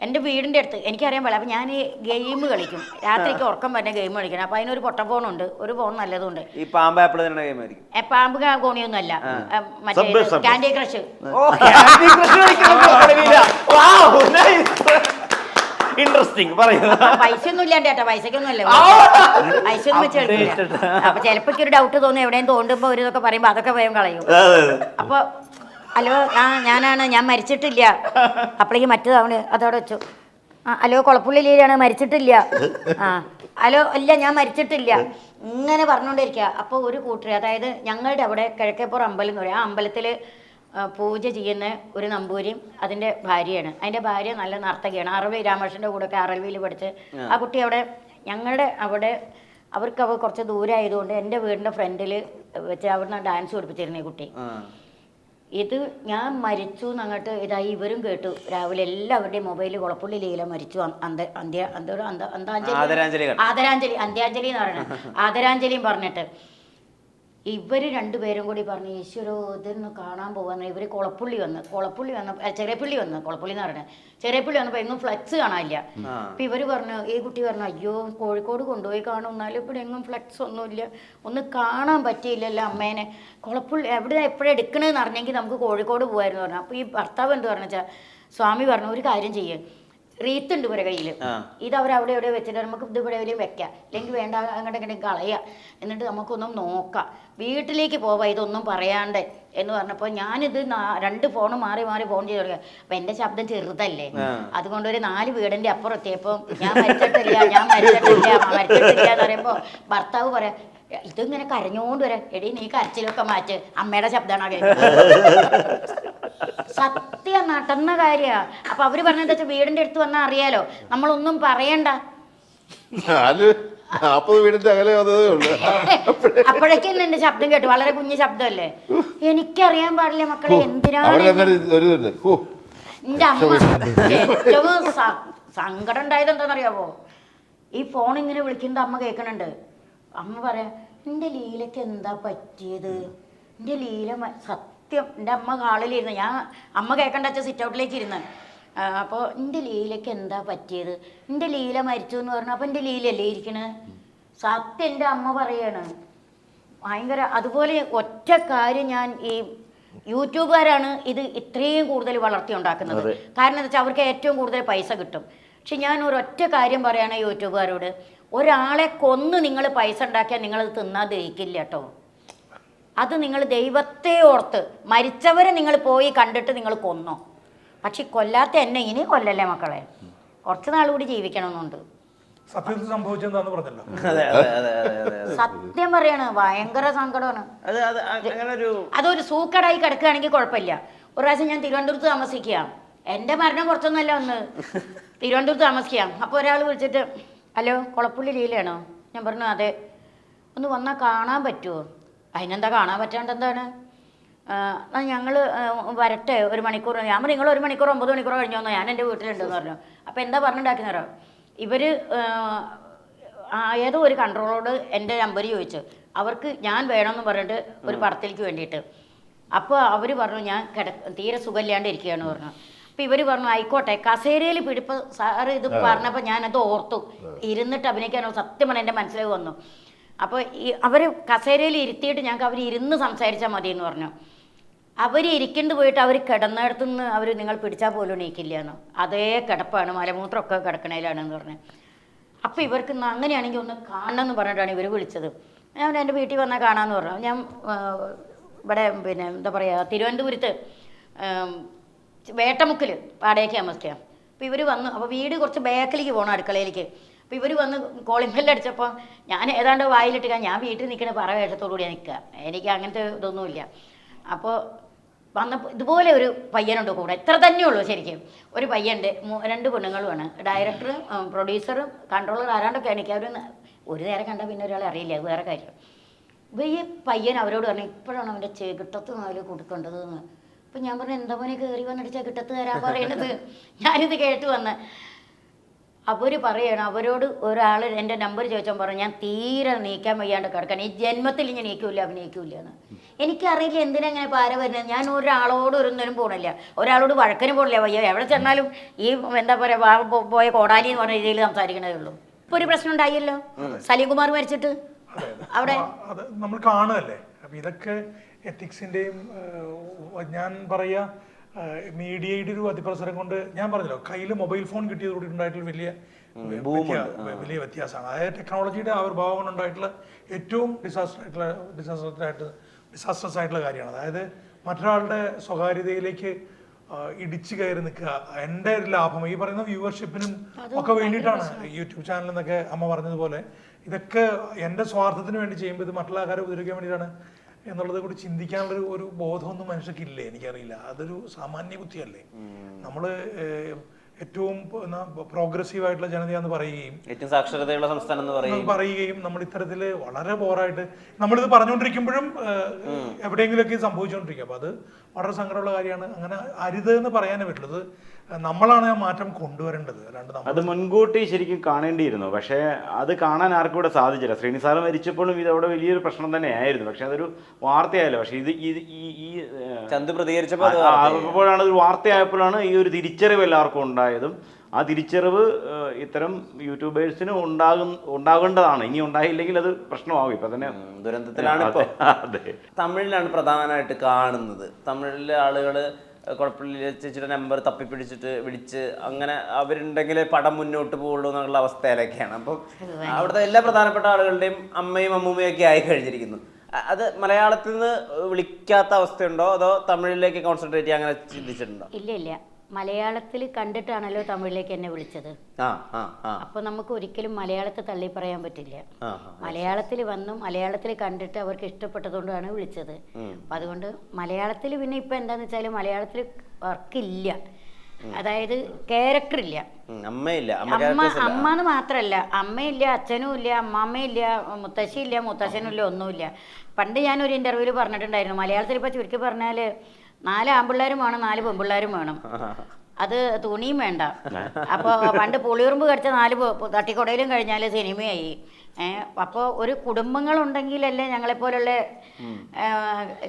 എൻ്റെ വീടിൻ്റെ അടുത്ത് എനിക്കറിയാൻ പാടില്ല. അപ്പം ഞാൻ ഈ ഗെയിം കളിക്കും, രാത്രിക്ക് ഉറക്കം പറഞ്ഞ ഗെയിം കളിക്കണം. അപ്പം അതിനൊരു പൊട്ട ഫോണുണ്ട്, ഒരു ഫോൺ നല്ലതുണ്ട്. ഈ പാമ്പ് ആപ്പിൾ തന്നെ ഗെയിം ആയിരിക്കും. പാമ്പ് കോണിയൊന്നും അല്ല, മറ്റേ ക്യാൻഡി ക്രഷ്. ഇൻട്രസ്റ്റിംഗ് പറയുന്നത്. പൈസ ഒന്നും ഇല്ലാണ്ട് ചേട്ടാ, പൈസക്കൊന്നും അല്ല, പൈസ ഒന്നും വെച്ച് കളിക്കില്ല. അപ്പൊ ചിലപ്പോ ഒരു ഡൗട്ട് തോന്നി എവിടെയും തോണ്ടുമ്പോ ഒരു ഇതൊക്കെ പറയുമ്പോ അതൊക്കെ വേഗം കളയും. അപ്പൊ ഹലോ ഞാൻ മരിച്ചിട്ടില്ല. അപ്പോഴേക്ക് മറ്റേതാവണ് അതവിടെ വെച്ചു. ഹലോ കൊളപ്പുള്ളി ലീലാണ്, മരിച്ചിട്ടില്ല. ഹലോ ഇല്ല ഞാൻ മരിച്ചിട്ടില്ല, ഇങ്ങനെ പറഞ്ഞുകൊണ്ടിരിക്കുക. അപ്പോൾ ഒരു കൂട്ടർ, അതായത് ഞങ്ങളുടെ അവിടെ കിഴക്കേപ്പുറം അമ്പലം എന്ന് പറയും, ആ അമ്പലത്തിൽ പൂജ ചെയ്യുന്ന ഒരു നമ്പൂരിയും അതിൻ്റെ ഭാര്യയാണ്. അതിൻ്റെ ഭാര്യ നല്ല നർത്തകിയാണ്. അറബി രാമകൃഷ്ണൻ്റെ കൂടെയൊക്കെ അറബിയിൽ പഠിച്ച് ആ കുട്ടി അവിടെ ഞങ്ങളുടെ അവിടെ അവർക്ക് കുറച്ച് ദൂരമായതുകൊണ്ട് എൻ്റെ വീടിൻ്റെ ഫ്രണ്ടിൽ വെച്ച് അവിടുന്ന് ഡാൻസ് പഠിപ്പിച്ചിരുന്നു ഈ കുട്ടി. ഇത് ഞാൻ മരിച്ചു എന്നങ്ങോട്ട് ഇതായി ഇവരും കേട്ടു. രാവിലെ എല്ലാവരുടെയും മൊബൈലിൽ കുളപ്പുള്ളി ലീല മരിച്ചു ആദരാഞ്ജലി എന്ന് പറയുന്നത്, ആദരാഞ്ജലിയും പറഞ്ഞിട്ട് ഇവർ രണ്ടുപേരും കൂടി പറഞ്ഞു ഈശ്വരോ ഇതൊന്ന് കാണാൻ പോകാന്ന്. ഇവർ കുളപ്പുള്ളി വന്ന് ചെറിയപ്പള്ളി വന്ന്, കുളപ്പുള്ളി എന്ന് പറയുന്നത് ചെറിയപ്പള്ളി വന്നപ്പോൾ എങ്ങും ഫ്ലക്സ് കാണാനില്ല. അപ്പം ഇവർ പറഞ്ഞു, ഈ കുട്ടി പറഞ്ഞു അയ്യോ കോഴിക്കോട് കൊണ്ടുപോയി കാണും, എന്നാലും ഇവിടെ എങ്ങും ഫ്ലക്സ് ഒന്നുമില്ല, ഒന്ന് കാണാൻ പറ്റിയില്ലല്ലോ അമ്മേനെ. കുളപ്പുള്ളി എവിടെ എപ്പോഴും എടുക്കണമെന്ന് അറിഞ്ഞെങ്കിൽ നമുക്ക് കോഴിക്കോട് പോകുമായിരുന്നു പറഞ്ഞു. അപ്പോൾ ഈ ഭർത്താവ് എന്ത് പറഞ്ഞു വെച്ചാൽ സ്വാമി പറഞ്ഞു ഒരു കാര്യം ചെയ്യേ, റീത്തുണ്ട് ഇവരെ കയ്യിൽ, ഇത് അവരവിടെ എവിടെ വെച്ചിട്ട് നമുക്ക് ഇത് ഇവിടെ എവിടെയും വെക്കാം, അല്ലെങ്കിൽ വേണ്ട അങ്ങോട്ട് ഇങ്ങോട്ട് കളയുക, എന്നിട്ട് നമുക്കൊന്നും നോക്കാം, വീട്ടിലേക്ക് പോവാം ഇതൊന്നും പറയാണ്ട് എന്ന് പറഞ്ഞപ്പോൾ ഞാനിത് 2 ഫോണ് മാറി ഫോൺ ചെയ്ത് തുടങ്ങി. അപ്പം എൻ്റെ ശബ്ദം ചെറുതല്ലേ, അതുകൊണ്ട് ഒരു 4 വീടിൻ്റെ അപ്പുറം എത്തിയപ്പോൾ ഞാൻ മരിച്ചിട്ടില്ല എന്ന് പറയുമ്പോൾ ഭർത്താവ് പറയാം ഇതിങ്ങനെ കരഞ്ഞോണ്ട് വരാം, എടീ നീ കരച്ചിലൊക്കെ മാറ്റ്, അമ്മയുടെ ശബ്ദമാണ് കേൾക്കുന്നത്. സത്യം നടന്ന കാര്യമാണ്. അപ്പൊ അവര് പറഞ്ഞത് വെച്ചാൽ വീടിന്റെ അടുത്ത് വന്നാൽ അറിയാലോ, നമ്മളൊന്നും പറയണ്ട. അപ്പോഴേക്കും എന്റെ ശബ്ദം കേട്ടു, വളരെ കുഞ്ഞു ശബ്ദമല്ലേ, എനിക്കറിയാൻ പാടില്ല മക്കളെ എന്തിനാണ്. എന്റെ അമ്മ ഏറ്റവും സങ്കടം ഉണ്ടായത് എന്താണെന്നറിയാവോ, ഈ ഫോൺ ഇങ്ങനെ വിളിക്കുന്നത് അമ്മ കേൾക്കണുണ്ട്. അമ്മ പറയാ എൻ്റെ ലീലയ്ക്ക് എന്താ പറ്റിയത്, എൻ്റെ ലീല സത്യം. എൻ്റെ അമ്മ ഹാളിലിരുന്ന്, ഞാൻ അമ്മ കേൾക്കണ്ട വെച്ചാൽ സിറ്റ് ഔട്ടിലേക്ക് ഇരുന്ന്. അപ്പോൾ എൻ്റെ ലീലയ്ക്ക് എന്താ പറ്റിയത്, എൻ്റെ ലീല മരിച്ചു എന്ന് പറഞ്ഞു. അപ്പോൾ എൻ്റെ ലീലല്ലേ ഇരിക്കണേ, സത്യം എൻ്റെ അമ്മ പറയാണ്. ഭയങ്കര അതുപോലെ ഒറ്റ കാര്യം, ഞാൻ ഈ യൂട്യൂബുകാരാണ് ഇത് ഇത്രയും കൂടുതൽ വളർത്തി ഉണ്ടാക്കുന്നത്. കാരണം എന്താ വെച്ചാൽ അവർക്ക് ഏറ്റവും കൂടുതൽ പൈസ കിട്ടും. പക്ഷെ ഞാൻ ഒരൊറ്റ കാര്യം പറയുകയാണ് യൂട്യൂബുകാരോട്, ഒരാളെ കൊന്ന് നിങ്ങൾ പൈസ ഉണ്ടാക്കിയാൽ നിങ്ങളത് തിന്നാൻ ദഹിക്കില്ല കേട്ടോ. അത് നിങ്ങൾ ദൈവത്തെ ഓർത്ത് മരിച്ചവരെ നിങ്ങൾ പോയി കണ്ടിട്ട് നിങ്ങൾ കൊന്നോ, പക്ഷെ കൊല്ലാത്ത എന്നെ ഇനി കൊല്ലല്ലേ മക്കളെ, കുറച്ച് നാൾ കൂടി ജീവിക്കണമെന്നുണ്ട്. സത്യത്തിൽ സംഭവിച്ചെന്താന്ന് പറഞ്ഞല്ലോ. സത്യം പറയാണ്, ഭയങ്കര സങ്കടമാണ്. അതൊരു സൂക്കടായി കിടക്കുകയാണെങ്കിൽ കുഴപ്പമില്ല. ഒരു പ്രാവശ്യം ഞാൻ തിരുവനന്തപുരത്ത് താമസിക്കുക, എൻ്റെ മരണം കുറച്ചൊന്നല്ല, ഒന്ന് തിരുവനന്തപുരത്ത് താമസിക്കാം. അപ്പോൾ ഒരാൾ വിളിച്ചിട്ട് ഹലോ കുളപ്പുള്ളി ലീലയാണോ? ഞാൻ പറഞ്ഞു അതെ. ഒന്ന് വന്നാൽ കാണാൻ പറ്റുമോ? അതിനെന്താ കാണാൻ പറ്റാണ്ട് എന്താണ്, ഞങ്ങൾ വരട്ടെ 1 മണിക്കൂർ. ഞാൻ പറഞ്ഞു നിങ്ങൾ 1 മണിക്കൂർ 9 മണിക്കൂർ കഴിഞ്ഞു വന്നോ, ഞാൻ എൻ്റെ വീട്ടിലുണ്ടെന്ന് പറഞ്ഞു. അപ്പോൾ എന്താ പറഞ്ഞിട്ടുണ്ടാക്കുന്നോ, ഇവർ ഏതോ ഒരു കൺട്രോളോട് എൻ്റെ നമ്പർ ചോദിച്ചു, അവർക്ക് ഞാൻ വേണമെന്ന് പറഞ്ഞിട്ട് ഒരു പടത്തിലേക്ക് വേണ്ടിയിട്ട്. അപ്പോൾ അവർ പറഞ്ഞു ഞാൻ തീരെ സുഖമില്ലാണ്ട് ഇരിക്കുകയാണ് പറഞ്ഞു. അപ്പോൾ ഇവർ പറഞ്ഞു ആയിക്കോട്ടെ, കസേരയിൽ പിടിപ്പ് സാറ് ഇത് പറഞ്ഞപ്പോൾ ഞാനത് ഓർത്തു, ഇരുന്നിട്ട് അഭിനയിക്കാനോ സത്യം പറഞ്ഞാൽ എൻ്റെ മനസ്സിലേക്ക് വന്നു. അപ്പോൾ അവർ കസേരയിൽ ഇരുത്തിയിട്ട് ഞങ്ങൾക്ക് അവർ ഇരുന്ന് സംസാരിച്ചാൽ മതി എന്ന് പറഞ്ഞു. അവർ ഇരിക്കേണ്ടി പോയിട്ട് അവർ കിടന്നിടത്തുനിന്ന് അവർ നിങ്ങൾ പിടിച്ചാൽ പോലും എണീക്കില്ല എന്ന്, അതേ കിടപ്പാണ്, മലമൂത്രമൊക്കെ കിടക്കണേലാണെന്ന് പറഞ്ഞു. അപ്പോൾ ഇവർക്ക് അങ്ങനെയാണെങ്കിൽ ഒന്ന് കാണണമെന്ന് പറഞ്ഞിട്ടാണ് ഇവർ വിളിച്ചത്. ഞാൻ എൻ്റെ വീട്ടിൽ വന്നാൽ കാണാമെന്ന് പറഞ്ഞു. ഞാൻ ഇവിടെ പിന്നെ എന്താ പറയുക തിരുവനന്തപുരത്ത് വേട്ടമുക്കിൽ വാടകയ്ക്ക് താമസിക്കാം. അപ്പോൾ ഇവർ വന്നു, അപ്പോൾ വീട് കുറച്ച് ബാക്കിലേക്ക് പോകണം അടുക്കളയിലേക്ക്. അപ്പോൾ ഇവർ വന്ന് കോളിംഗ് ബെല്ലടിച്ചപ്പോൾ ഞാൻ ഏതാണ്ട് വായിലിട്ട് ഞാൻ വീട്ടിൽ നിൽക്കുന്ന പറ വേഷത്തോടുകൂടി നിൽക്കുക, എനിക്ക് അങ്ങനത്തെ ഇതൊന്നുമില്ല. അപ്പോൾ വന്നപ്പോൾ ഇതുപോലെ ഒരു പയ്യനുണ്ട് കൂടെ, ഇത്ര തന്നെയുള്ളൂ ശരിക്കും. ഒരു പയ്യൻ്റെ 2 പെണ്ണുങ്ങളുമാണ്, ഡയറക്ടറും പ്രൊഡ്യൂസറും കൺട്രോളർ ആരാണ്ടൊക്കെ. എനിക്ക് അവർ ഒരു നേരം കണ്ടാൽ പിന്നെ ഒരാളെ അറിയില്ല, അത് വേറെ കാര്യം. ഈ പയ്യൻ അവരോട് പറഞ്ഞു ഇപ്പോഴാണ് അവൻ്റെ ചെകിട്ടത്ത് 4 കൊടുക്കേണ്ടതെന്ന്. അപ്പം ഞാൻ പറഞ്ഞു എന്താ മോനെ കയറി വന്നിട്ട് ചെകിട്ടത്ത് തരാൻ പറയണത്, ഞാനിത് കേട്ട് വന്ന്. അവർ പറയണം, അവരോട് ഒരാൾ എൻ്റെ നമ്പർ ചോദിച്ചാൽ പറഞ്ഞു ഞാൻ തീരെ നീക്കാൻ വയ്യാണ്ട് കിടക്കണം, ഈ ജന്മത്തിൽ ഞാൻ നീക്കൂല അഭിനയിക്കൂല എന്ന്. എനിക്കറിയില്ല എന്തിനാ പാര വരുന്നത്. ഞാൻ ഒരാളോട് ഒരൊന്നിനും പോകണില്ല, ഒരാളോട് വഴക്കിനും പോകണില്ല. വയ്യ എവിടെ ചെന്നാലും ഈ എന്താ പറയുക പോയ കോടാലി എന്ന് പറഞ്ഞ രീതിയിൽ സംസാരിക്കണതേ ഉള്ളൂ. ഇപ്പോൾ ഒരു പ്രശ്നം ഉണ്ടായില്ലോ സലീം കുമാർ മരിച്ചിട്ട് അവിടെ. അത് നമ്മൾ കാണുകയല്ലേ. അപ്പം ഇതൊക്കെ എത്തിക്സിൻ്റെയും ഞാൻ പറയുക മീഡിയയുടെ ഒരു അതിപ്രസരം കൊണ്ട് ഞാൻ പറഞ്ഞല്ലോ കയ്യിൽ മൊബൈൽ ഫോൺ കിട്ടിയതോടെ ഉണ്ടായിട്ടുള്ള വലിയ വ്യത്യാസമാണ്. അതായത് ടെക്നോളജിയുടെ ആവിർഭാവം കൊണ്ടുണ്ടായിട്ടുള്ള ഏറ്റവും ഡിസാസ്റ്റേഴ്സ് ആയിട്ടുള്ള കാര്യമാണ്. അതായത് മറ്റൊരാളുടെ സ്വകാര്യതയിലേക്ക് ഇടിച്ചു കയറി നിൽക്കുക. എൻ്റെ ഒരു ലാഭം ഈ പറയുന്ന വ്യൂവർഷിപ്പിനും ഒക്കെ വേണ്ടിയിട്ടാണ് യൂട്യൂബ് ചാനൽ എന്നൊക്കെ അമ്മ പറഞ്ഞതുപോലെ ഇതൊക്കെ എൻ്റെ സ്വാർത്ഥത്തിന് വേണ്ടി ചെയ്യുമ്പോൾ ഇത് മറ്റുള്ള ആൾക്കാരെ ഉപദ്രവിക്കാൻ വേണ്ടിയിട്ടാണ് എന്നുള്ളത് കൂടി ചിന്തിക്കാനുള്ള ഒരു ബോധമൊന്നും മനുഷ്യർക്കില്ലേ, എനിക്കറിയില്ല. അതൊരു സാമാന്യ ബുദ്ധിയല്ലേ. നമ്മൾ ഏറ്റവും പ്രോഗ്രസീവ് ആയിട്ടുള്ള ജനതയാന്ന് പറയുകയും ഏറ്റവും സാക്ഷരതയുള്ള സംസ്ഥാനം എന്ന് പറയുകയും നമ്മൾ ഇത്തരത്തിൽ വളരെ ബോറായിട്ട് നമ്മളിത് പറഞ്ഞുകൊണ്ടിരിക്കുമ്പോഴും എവിടെയെങ്കിലുമൊക്കെ സംഭവിച്ചുകൊണ്ടിരിക്കും. അപ്പോൾ അത് വളരെ സങ്കടമുള്ള കാര്യമാണ്. അങ്ങനെ അരുത് എന്ന് പറയാനേ പറ്റുള്ളത്. നമ്മളാണ് ആ മാറ്റം കൊണ്ടുവരേണ്ടത്. അത് മുൻകൂട്ടി ശരിക്കും കാണേണ്ടിയിരുന്നു. പക്ഷേ അത് കാണാൻ ആർക്കും ഇവിടെ സാധിച്ചില്ല. ശ്രീനിസാറ് മരിച്ചപ്പോഴും ഇത് അവിടെ വലിയൊരു പ്രശ്നം തന്നെയായിരുന്നു. പക്ഷെ അതൊരു വാർത്തയായല്ലോ. പക്ഷെ ഈ ചന്തു പ്രതികരിച്ചപ്പോൾ അപ്പോഴാണ് ഒരു വാർത്തയായപ്പോഴാണ് ഈ ഒരു തിരിച്ചറിവ് എല്ലാവർക്കും ഉണ്ടായതും. ആ തിരിച്ചറിവ് ഇത്തരം യൂട്യൂബേഴ്സിന് ഉണ്ടാകേണ്ടതാണ്. ഇനി ഉണ്ടായില്ലെങ്കിൽ അത് പ്രശ്നമാകും. ഇപ്പൊ തന്നെ ദുരന്തത്തിലാണ് ഇപ്പോൾ. അതെ, തമിഴിലാണ് പ്രധാനമായിട്ട് കാണുന്നത്. തമിഴിലെ ആളുകൾ കുഴപ്പമില്ല ചേച്ചിയുടെ നമ്പർ തപ്പിപ്പിടിച്ചിട്ട് വിളിച്ച് അങ്ങനെ അവരുണ്ടെങ്കിൽ പടം മുന്നോട്ട് പോകുള്ളൂ എന്നുള്ള അവസ്ഥയിലൊക്കെയാണ്. അപ്പം അവിടുത്തെ എല്ലാ പ്രധാനപ്പെട്ട ആളുകളുടെയും അമ്മയും അമ്മൂമ്മയും ഒക്കെ ആയി കഴിഞ്ഞിരിക്കുന്നു. അത് മലയാളത്തിൽ നിന്ന് വിളിക്കാത്ത അവസ്ഥയുണ്ടോ അതോ തമിഴിലേക്ക് കോൺസെൻട്രേറ്റ് ചെയ്യാൻ അങ്ങനെ ചിന്തിച്ചിട്ടുണ്ടോ? ഇല്ല, മലയാളത്തിൽ കണ്ടിട്ടാണല്ലോ തമിഴിലേക്ക് എന്നെ വിളിച്ചത്. അപ്പൊ നമുക്ക് ഒരിക്കലും മലയാളത്തെ തള്ളി പറയാൻ പറ്റില്ല. മലയാളത്തിൽ വന്നു മലയാളത്തിൽ കണ്ടിട്ട് അവർക്ക് ഇഷ്ടപ്പെട്ടതുകൊണ്ടാണ് വിളിച്ചത്. അപ്പൊ അതുകൊണ്ട് മലയാളത്തിൽ പിന്നെ ഇപ്പൊ എന്താന്ന് വെച്ചാൽ മലയാളത്തിൽ വർക്കില്ല, അതായത് ക്യാരക്ടർ ഇല്ല. അമ്മ എന്ന് മാത്രല്ല, അമ്മയില്ല, അച്ഛനും ഇല്ല, അമ്മാമ്മയില്ല, മുത്തശ്ശിയില്ല, മുത്തശ്ശനും ഇല്ല, ഒന്നുമില്ല. പണ്ട് ഞാനൊരു ഇന്റർവ്യൂവിൽ പറഞ്ഞിട്ടുണ്ടായിരുന്നു മലയാളത്തിൽ ഇപ്പൊ ചുരുക്കി പറഞ്ഞാല് 4 ആൺപിള്ളേരും വേണം, 4 പെൺപിള്ളേരും വേണം, അത് തുണിയും വേണ്ട. അപ്പോൾ പണ്ട് പുളിയുറുമ്പ് കടിച്ച 4 തട്ടിക്കൊടയിലും കഴിഞ്ഞാൽ സിനിമയായി. അപ്പോൾ ഒരു കുടുംബങ്ങളുണ്ടെങ്കിലല്ലേ ഞങ്ങളെപ്പോലുള്ള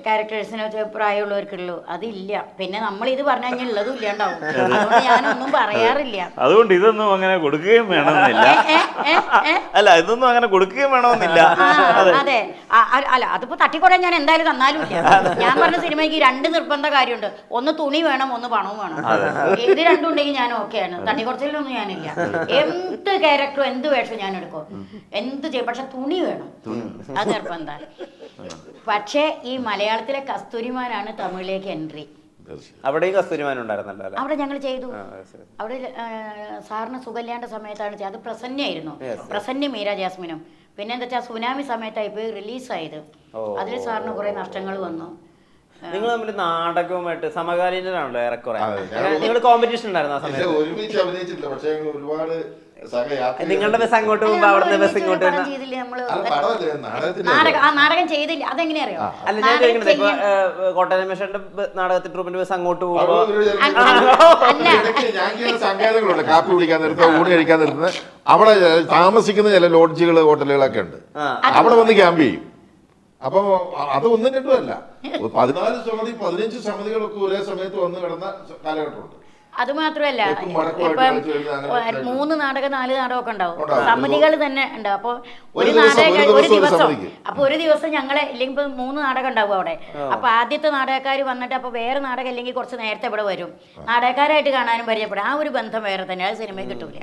ക്യാരക്ടേഴ്സിന് പ്രായമുള്ളവർക്കുള്ളൂ. അതില്ല. പിന്നെ നമ്മൾ ഇത് പറഞ്ഞു കഴിഞ്ഞാൽ ഉള്ളതും ഇല്ലാണ്ടാവും. അതുകൊണ്ട് ഞാനൊന്നും പറയാറില്ല. അതുകൊണ്ട് ഇതൊന്നും അങ്ങനെ കൊടുക്കുകയും വേണമെന്നില്ല. അല്ല, ഇതൊന്നും അങ്ങനെ കൊടുക്കുകയും വേണമെന്നില്ല. അതെ, അല്ല അതിപ്പോ തട്ടിക്കൊടയാൻ ഞാൻ എന്തായാലും തന്നാലും ഇല്ല. ഞാൻ പറഞ്ഞ സിനിമയ്ക്ക് 2 നിർബന്ധ കാര്യമുണ്ട്. ഒന്ന് തുണി വേണം, ഒന്ന് പണവും വേണം. ഇത് രണ്ടും ഉണ്ടെങ്കിൽ ഞാൻ ഓക്കെയാണ്. തട്ടിക്കുറച്ചിലൊന്നും ഞാനില്ല. എന്ത് ക്യാരക്ടറും എന്ത് വേഷവും ഞാൻ എടുക്കും, എന്ത് ചെയ്യും. പക്ഷെ തുണി വേണം, അത് നിർബന്ധം. പക്ഷേ ഈ മലയാളത്തിലെ കസ്തൂരിമാനാണ് തമിഴിലേക്ക് എൻട്രി. അവിടെയും കസ്തൂരിമാൻ ഉണ്ടായിരുന്നല്ലോ. അവിടെ ഞങ്ങൾ ചെയ്തു. അവിടെ സാറിന് സുഖമില്ലാണ്ട സമയത്താണ് അത്. പ്രസന്നയായിരുന്നു, പ്രസന്ന മീര ജാസ്മിനും. പിന്നെ എന്താ വെച്ചാൽ സുനാമി സമയത്തായി പോയി റിലീസായത്. അതിൽ സാറിന് കുറെ നഷ്ടങ്ങൾ വന്നു. നിങ്ങൾ തമ്മിൽ നാടകവുമായിട്ട് സമകാലീനരാണല്ലോ ഏറെക്കുറെ. നിങ്ങൾ കോമ്പറ്റീഷൻ ഉണ്ടായിരുന്നു ആ സമയത്ത്? ഒരുമിച്ച് അഭിനയിച്ചിട്ടില്ല, പക്ഷേ ഒരുപാട് നിങ്ങളുടെ ബസ് അങ്ങോട്ട് പോകുമ്പോ അവിടുത്തെ ബസ് ഇങ്ങോട്ട് നാടകം ചെയ്തില്ല. അതെങ്ങനെ അറിയോ? അല്ല, ഞാൻ ചോദിക്കുന്നത് ഇപ്പൊ കോട്ടയം രമേശന്റെ നാടകത്തിൽ ട്രൂപ്പിന്റെ ബസ് അങ്ങോട്ട് പോകുമ്പോ ഞാൻ സംഘാതങ്ങളുണ്ട്, കാപ്പി കുടിക്കാൻ നിർത്തുക, ഊണ് കഴിക്കാൻ നിർത്തുന്നത്. അവിടെ താമസിക്കുന്ന ചില ലോഡ്ജുകൾ ഹോട്ടലുകളൊക്കെ ഉണ്ട്, അവിടെ വന്ന് ക്യാമ്പ് ചെയ്യും. അപ്പൊ അത് 1 2 അല്ല, 14 സമിതി 15 സമിതികളൊക്കെ ഒരേ സമയത്ത് വന്ന് കിടന്ന കാലഘട്ടമുണ്ട്. അത് മാത്രമല്ല ഇപ്പം 3 നാടകം 4 നാടകമൊക്കെ ഉണ്ടാവും, സമിതികൾ തന്നെ ഉണ്ടാവും. അപ്പോൾ ഒരു ദിവസം ഞങ്ങളെ ഇല്ലെങ്കിൽ 3 നാടകം ഉണ്ടാവും അവിടെ. അപ്പൊ ആദ്യത്തെ നാടകക്കാർ വന്നിട്ട് അപ്പൊ വേറെ നാടകം അല്ലെങ്കിൽ കുറച്ച് നേരത്തെ ഇവിടെ വരും, നാടകക്കാരായിട്ട് കാണാനും പരിചയപ്പെടും. ആ ഒരു ബന്ധം വേറെ തന്നെ, അത് സിനിമയിൽ കിട്ടൂല.